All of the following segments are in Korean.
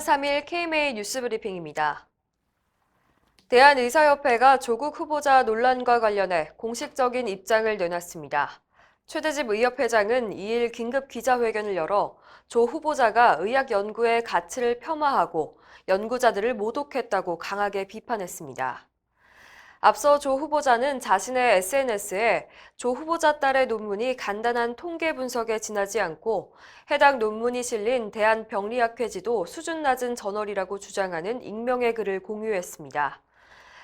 3일 KMA 뉴스브리핑입니다. 대한의사협회가 조국 후보자 논란과 관련해 공식적인 입장을 내놨습니다. 최대집 의협회장은 2일 긴급 기자회견을 열어 조 후보자가 의학 연구의 가치를 폄하하고 연구자들을 모독했다고 강하게 비판했습니다. 앞서 조 후보자는 자신의 SNS에 조 후보자 딸의 논문이 간단한 통계 분석에 지나지 않고 해당 논문이 실린 대한병리학회지도 수준 낮은 저널이라고 주장하는 익명의 글을 공유했습니다.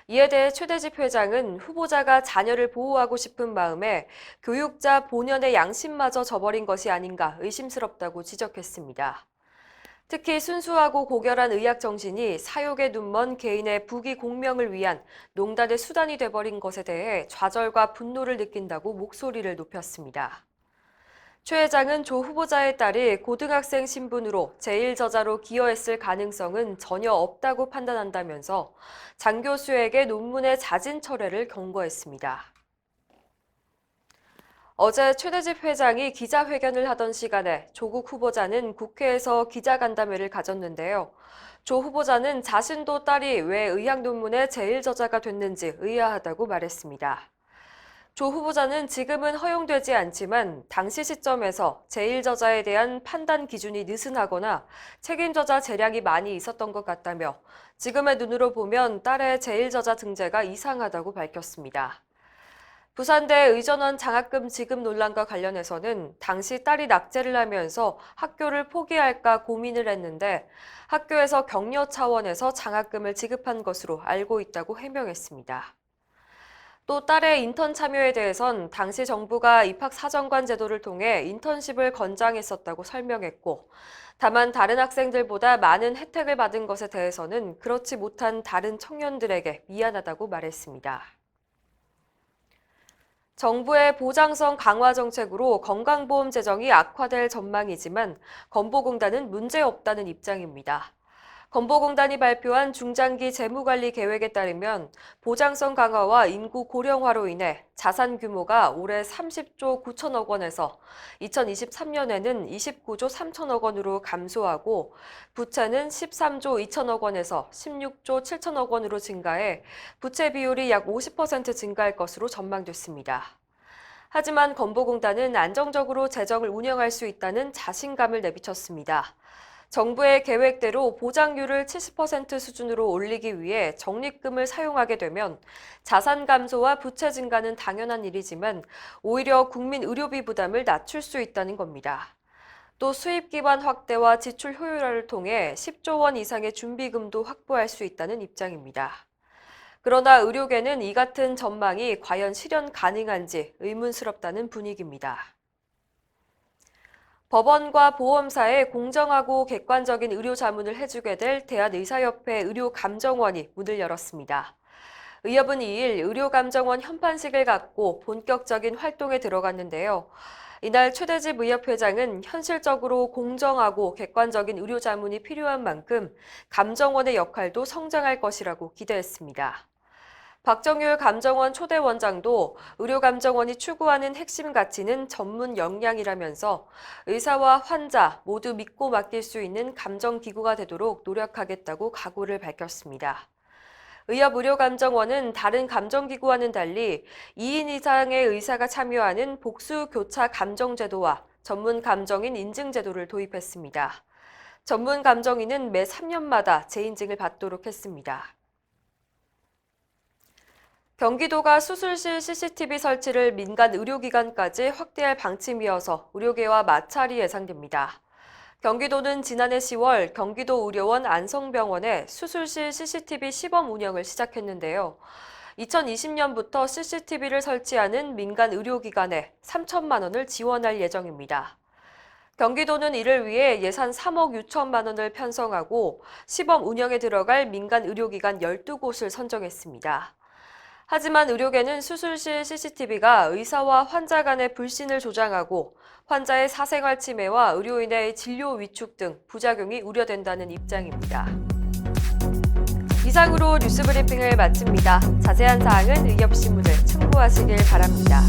이에 대해 최대집 회장은 후보자가 자녀를 보호하고 싶은 마음에 교육자 본연의 양심마저 저버린 것이 아닌가 의심스럽다고 지적했습니다. 특히 순수하고 고결한 의학 정신이 사욕에 눈먼 개인의 부귀 공명을 위한 농단의 수단이 돼버린 것에 대해 좌절과 분노를 느낀다고 목소리를 높였습니다. 최 회장은 조 후보자의 딸이 고등학생 신분으로 제1저자로 기여했을 가능성은 전혀 없다고 판단한다면서 장 교수에게 논문의 자진 철회를 경고했습니다. 어제 최대집 회장이 기자회견을 하던 시간에 조국 후보자는 국회에서 기자간담회를 가졌는데요. 조 후보자는 자신도 딸이 왜 의학 논문의 제1저자가 됐는지 의아하다고 말했습니다. 조 후보자는 지금은 허용되지 않지만 당시 시점에서 제1저자에 대한 판단 기준이 느슨하거나 책임저자 재량이 많이 있었던 것 같다며 지금의 눈으로 보면 딸의 제1저자 등재가 이상하다고 밝혔습니다. 부산대 의전원 장학금 지급 논란과 관련해서는 당시 딸이 낙제를 하면서 학교를 포기할까 고민을 했는데 학교에서 격려 차원에서 장학금을 지급한 것으로 알고 있다고 해명했습니다. 또 딸의 인턴 참여에 대해선 당시 정부가 입학사정관 제도를 통해 인턴십을 권장했었다고 설명했고 다만 다른 학생들보다 많은 혜택을 받은 것에 대해서는 그렇지 못한 다른 청년들에게 미안하다고 말했습니다. 정부의 보장성 강화 정책으로 건강보험 재정이 악화될 전망이지만 건보공단은 문제없다는 입장입니다. 건보공단이 발표한 중장기 재무관리 계획에 따르면 보장성 강화와 인구 고령화로 인해 자산 규모가 올해 30조 9천억 원에서 2023년에는 29조 3천억 원으로 감소하고 부채는 13조 2천억 원에서 16조 7천억 원으로 증가해 부채 비율이 약 50% 증가할 것으로 전망됐습니다. 하지만 건보공단은 안정적으로 재정을 운영할 수 있다는 자신감을 내비쳤습니다. 정부의 계획대로 보장률을 70% 수준으로 올리기 위해 적립금을 사용하게 되면 자산 감소와 부채 증가는 당연한 일이지만 오히려 국민 의료비 부담을 낮출 수 있다는 겁니다. 또 수입 기반 확대와 지출 효율화를 통해 10조 원 이상의 준비금도 확보할 수 있다는 입장입니다. 그러나 의료계는 이 같은 전망이 과연 실현 가능한지 의문스럽다는 분위기입니다. 법원과 보험사에 공정하고 객관적인 의료 자문을 해주게 될 대한의사협회 의료감정원이 문을 열었습니다. 의협은 2일 의료감정원 현판식을 갖고 본격적인 활동에 들어갔는데요. 이날 최대집 의협회장은 현실적으로 공정하고 객관적인 의료 자문이 필요한 만큼 감정원의 역할도 성장할 것이라고 기대했습니다. 박정률 감정원 초대 원장도 의료감정원이 추구하는 핵심 가치는 전문 역량이라면서 의사와 환자 모두 믿고 맡길 수 있는 감정기구가 되도록 노력하겠다고 각오를 밝혔습니다. 의협 의료감정원은 다른 감정기구와는 달리 2인 이상의 의사가 참여하는 복수교차 감정제도와 전문 감정인 인증제도를 도입했습니다. 전문 감정인은 매 3년마다 재인증을 받도록 했습니다. 경기도가 수술실 CCTV 설치를 민간 의료기관까지 확대할 방침이어서 의료계와 마찰이 예상됩니다. 경기도는 지난해 10월 경기도 의료원 안성병원에 수술실 CCTV 시범 운영을 시작했는데요. 2020년부터 CCTV를 설치하는 민간 의료기관에 3천만 원을 지원할 예정입니다. 경기도는 이를 위해 예산 3억 6천만 원을 편성하고 시범 운영에 들어갈 민간 의료기관 12곳을 선정했습니다. 하지만 의료계는 수술실 CCTV가 의사와 환자 간의 불신을 조장하고 환자의 사생활 침해와 의료인의 진료 위축 등 부작용이 우려된다는 입장입니다. 이상으로 뉴스브리핑을 마칩니다. 자세한 사항은 의협신문을 참고하시길 바랍니다.